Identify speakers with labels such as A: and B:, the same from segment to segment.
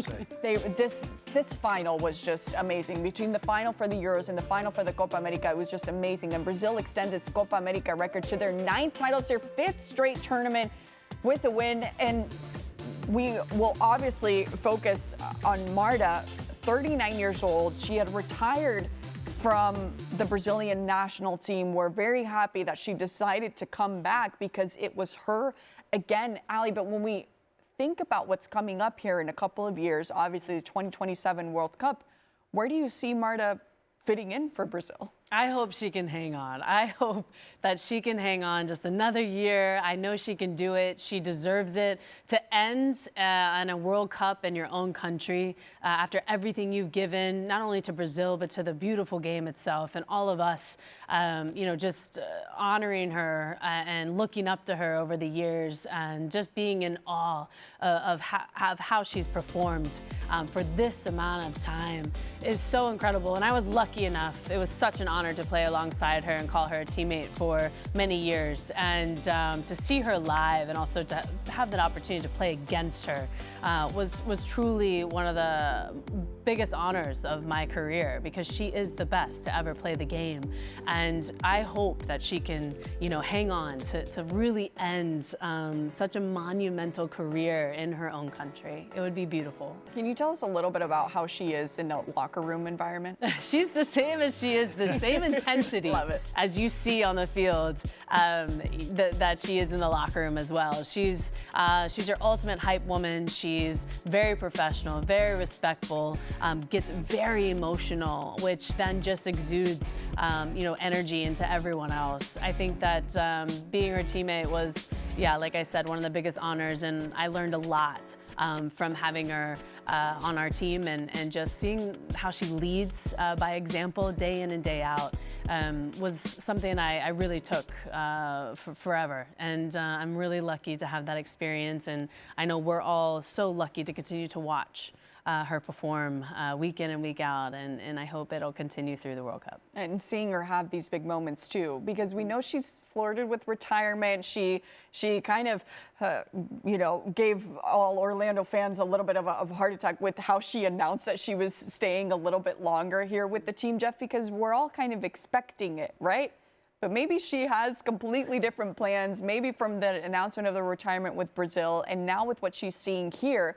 A: say.
B: This final was just amazing. Between the final for the Euros and the final for the Copa America, it was just amazing. And Brazil extends its Copa America record to their 9th title. It's their 5th straight tournament with a win. And we will obviously focus on Marta, 39 years old. She had retired from the Brazilian national team. We're very happy that she decided to come back because it was her again, Ali. But when we think about what's coming up here in a couple of years, obviously the 2027 World Cup, where do you see Marta fitting in for Brazil?
C: I hope she can hang on. I hope that she can hang on just another year. I know she can do it. She deserves it. To end in a World Cup in your own country after everything you've given, not only to Brazil, but to the beautiful game itself and all of us, just honoring her and looking up to her over the years and just being in awe of how she's performed for this amount of time is so incredible. And I was lucky enough. It was such an honor to play alongside her and call her a teammate for many years, and to see her live and also to have that opportunity to play against her was truly one of the biggest honors of my career, because she is the best to ever play the game. And I hope that she can, hang on to really end such a monumental career in her own country. It would be beautiful.
B: Can you tell us a little bit about how she is in the locker room environment?
C: She's the same as she is, the same intensity as you see on the field that she is in the locker room as well. She's your ultimate hype woman. She's very professional, very respectful, gets very emotional, which then just exudes energy into everyone else. I think that being her teammate was, like I said, one of the biggest honors, and I learned a lot from having her on our team and just seeing how she leads by example day in and day out was something I really took for forever. And I'm really lucky to have that experience, and I know we're all so lucky to continue to watch her perform week in and week out, and I hope it'll continue through the World Cup.
B: And seeing her have these big moments too, because we know she's flirted with retirement. She kind of, gave all Orlando fans a little bit of a heart attack with how she announced that she was staying a little bit longer here with the team, Jeff, because we're all kind of expecting it, right? But maybe she has completely different plans, maybe from the announcement of the retirement with Brazil and now with what she's seeing here.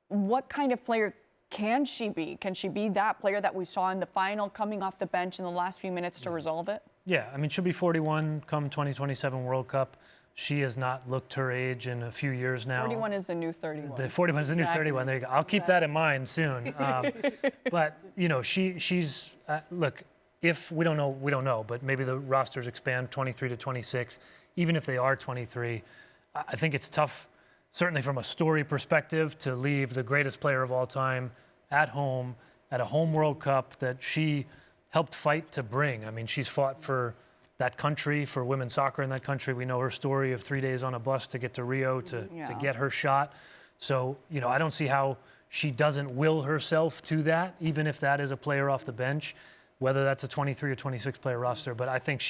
B: What kind of player can she be? Can she be that player that we saw in the final, coming off the bench in the last few minutes to resolve it?
A: Yeah, I mean, she'll be 41 come 2027 World Cup. She has not looked her age in a few years now.
B: 41 is the new 31.
A: The 41 is the new 31. There you go. I'll keep that in mind soon. But, she's, look, if we don't know, but maybe the rosters expand 23 to 26. Even if they are 23, I think it's tough, certainly from a story perspective, to leave the greatest player of all time at home at a home World Cup that she helped fight to bring. I mean, she's fought for that country, for women's soccer in that country. We know her story of 3 days on a bus to get to Rio to get her shot. So, I don't see how she doesn't will herself to that, even if that is a player off the bench, whether that's a 23 or 26 player roster. But I think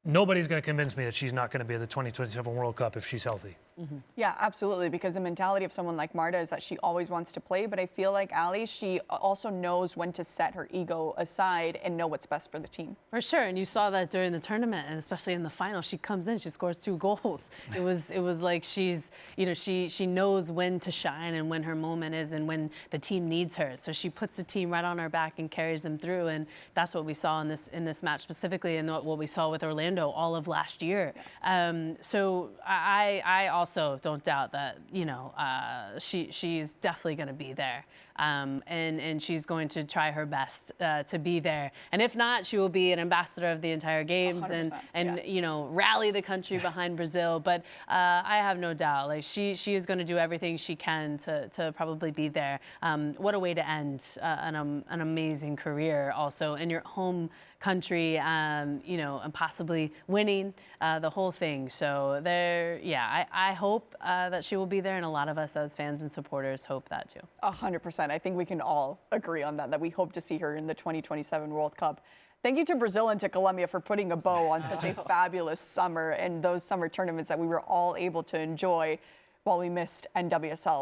A: nobody's going to convince me that she's not going to be at the 2027 World Cup if she's healthy.
B: Mm-hmm. Yeah, absolutely, because the mentality of someone like Marta is that she always wants to play, but I feel like, Ali, she also knows when to set her ego aside and know what's best for the team.
C: For sure, and you saw that during the tournament, and especially in the final. She comes in, she scores 2 goals. It was like she's, she knows when to shine and when her moment is and when the team needs her. So she puts the team right on her back and carries them through, and that's what we saw in this match specifically, and what we saw with Orlando all of last year. So I also don't doubt that, she's definitely going to be there. And she's going to try her best to be there. And if not, she will be an ambassador of the entire games and rally the country behind Brazil. But I have no doubt, like she is going to do everything she can to probably be there. What a way to end an amazing career also in your home country, and possibly winning the whole thing. So I hope that she will be there, and a lot of us as fans and supporters hope that too.
B: 100%. I think we can all agree on that we hope to see her in the 2027 World Cup. Thank you to Brazil and to Colombia for putting a bow on such a fabulous summer and those summer tournaments that we were all able to enjoy while we missed NWSL.